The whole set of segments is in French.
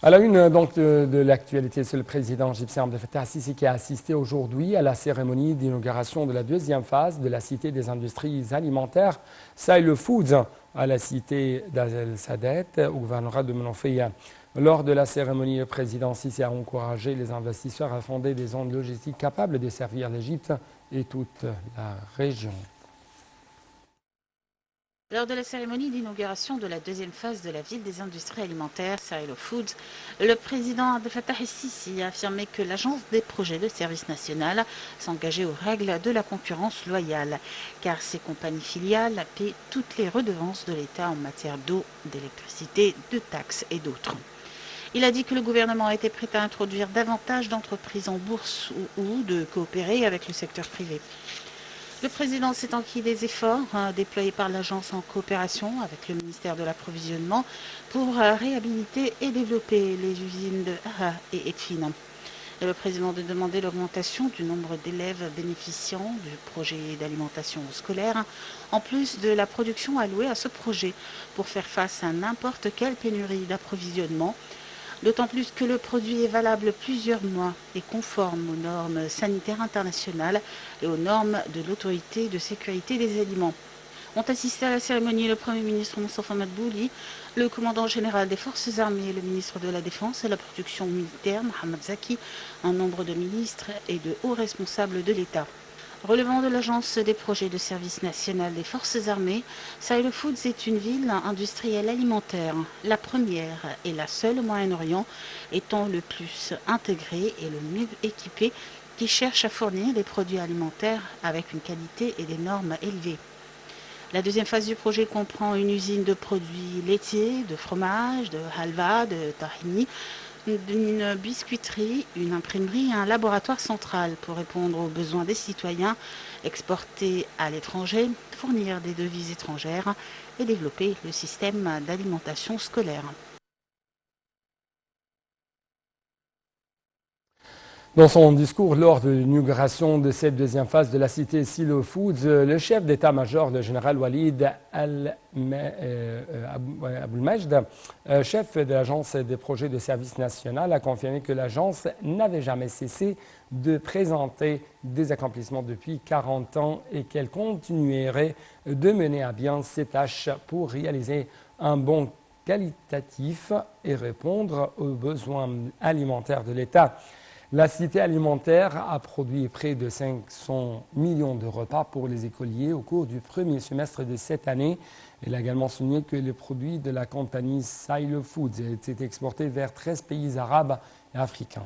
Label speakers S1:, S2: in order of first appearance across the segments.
S1: À la une donc de l'actualité, c'est le président égyptien Abdel Fattah al-Sisi qui a assisté aujourd'hui à la cérémonie d'inauguration de la deuxième phase de la Cité des industries alimentaires Sahel Foods à la cité d'Al Sadet au gouvernorat de Menofia. Lors de la cérémonie, le président Sisi a encouragé les investisseurs à fonder des zones logistiques capables de servir l'Égypte et toute la région.
S2: Lors de la cérémonie d'inauguration de la deuxième phase de la ville des industries alimentaires, Sahel Foods, le président Abdel Fattah el-Sisi a affirmé que l'Agence des projets de service national s'engageait aux règles de la concurrence loyale, car ses compagnies filiales paient toutes les redevances de l'État en matière d'eau, d'électricité, de taxes et d'autres. Il a dit que le gouvernement était prêt à introduire davantage d'entreprises en bourse ou de coopérer avec le secteur privé. Le président s'est enquis des efforts déployés par l'agence en coopération avec le ministère de l'Approvisionnement pour réhabiliter et développer les usines de Aha et Edfin. Le président a demandé l'augmentation du nombre d'élèves bénéficiant du projet d'alimentation scolaire, en plus de la production allouée à ce projet, pour faire face à n'importe quelle pénurie d'approvisionnement, d'autant plus que le produit est valable plusieurs mois et conforme aux normes sanitaires internationales et aux normes de l'autorité de sécurité des aliments. Ont assisté à la cérémonie le Premier ministre Moustapha Madbouli, le commandant général des forces armées, le ministre de la Défense et la production militaire, Mohamed Zaki, un nombre de ministres et de hauts responsables de l'État. Relevant de l'Agence des projets de service national des forces armées, Sahel Foods est une ville industrielle alimentaire, la première et la seule au Moyen-Orient, étant le plus intégrée et le mieux équipée, qui cherche à fournir des produits alimentaires avec une qualité et des normes élevées. La deuxième phase du projet comprend une usine de produits laitiers, de fromage, de halva, de tahini, d'une biscuiterie, une imprimerie et un laboratoire central pour répondre aux besoins des citoyens, exporter à l'étranger, fournir des devises étrangères et développer le système d'alimentation scolaire.
S1: Dans son discours lors de l'inauguration de cette deuxième phase de la cité Silo Foods, le chef d'état-major, le général Walid Aboulmejd, chef de l'Agence des projets de service national, a confirmé que l'agence n'avait jamais cessé de présenter des accomplissements depuis 40 ans et qu'elle continuerait de mener à bien ses tâches pour réaliser un bon qualitatif et répondre aux besoins alimentaires de l'État. La cité alimentaire a produit près de 500 millions de repas pour les écoliers au cours du premier semestre de cette année. Elle a également souligné que les produits de la compagnie Sahel Foods étaient exportés vers 13 pays arabes et africains.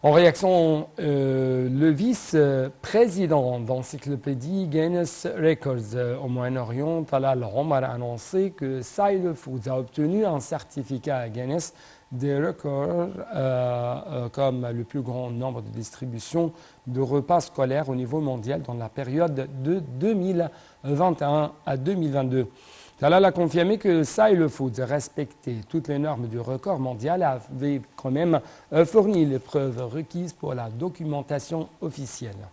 S1: En réaction, le vice-président d'Encyclopédie Guinness Records au Moyen-Orient, Talal Omar, a annoncé que Sahel Foods a obtenu un certificat Guinness des records comme le plus grand nombre de distributions de repas scolaires au niveau mondial dans la période de 2021 à 2022. Talal a confirmé que Sahel Foods respectait toutes les normes du record mondial et avait quand même fourni les preuves requises pour la documentation officielle.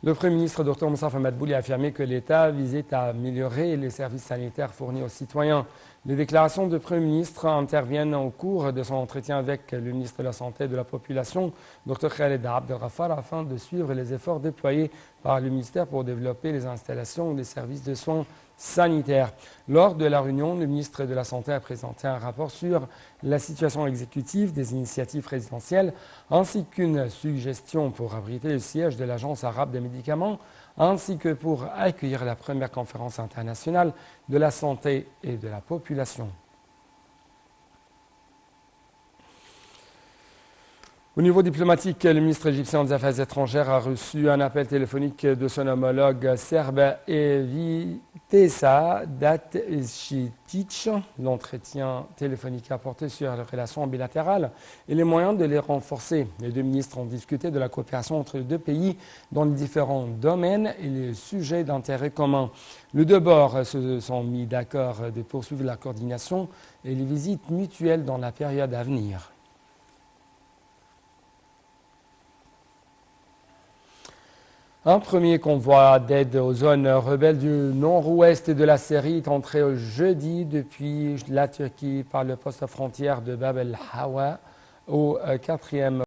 S1: Le Premier ministre Dr Moustapha Madbouli a affirmé que l'État visait à améliorer les services sanitaires fournis aux citoyens. Les déclarations du Premier ministre interviennent au cours de son entretien avec le ministre de la Santé et de la Population, Dr Khaled Abdel Ghaffar, afin de suivre les efforts déployés par le ministère pour développer les installations et les services de soins sanitaires. Lors de la réunion, le ministre de la Santé a présenté un rapport sur la situation exécutive des initiatives résidentielles ainsi qu'une suggestion pour abriter le siège de l'Agence arabe des médicaments ainsi que pour accueillir la première conférence internationale de la santé et de la population. Au niveau diplomatique, le ministre égyptien des Affaires étrangères a reçu un appel téléphonique de son homologue serbe Evitesa Dacitic. L'entretien téléphonique a porté sur les relations bilatérales et les moyens de les renforcer. Les deux ministres ont discuté de la coopération entre les deux pays dans les différents domaines et les sujets d'intérêt commun. Les deux bords se sont mis d'accord de poursuivre la coordination et les visites mutuelles dans la période à venir. Un premier convoi d'aide aux zones rebelles du nord-ouest de la Syrie est entré jeudi depuis la Turquie par le poste frontière de Bab el-Hawa au 4e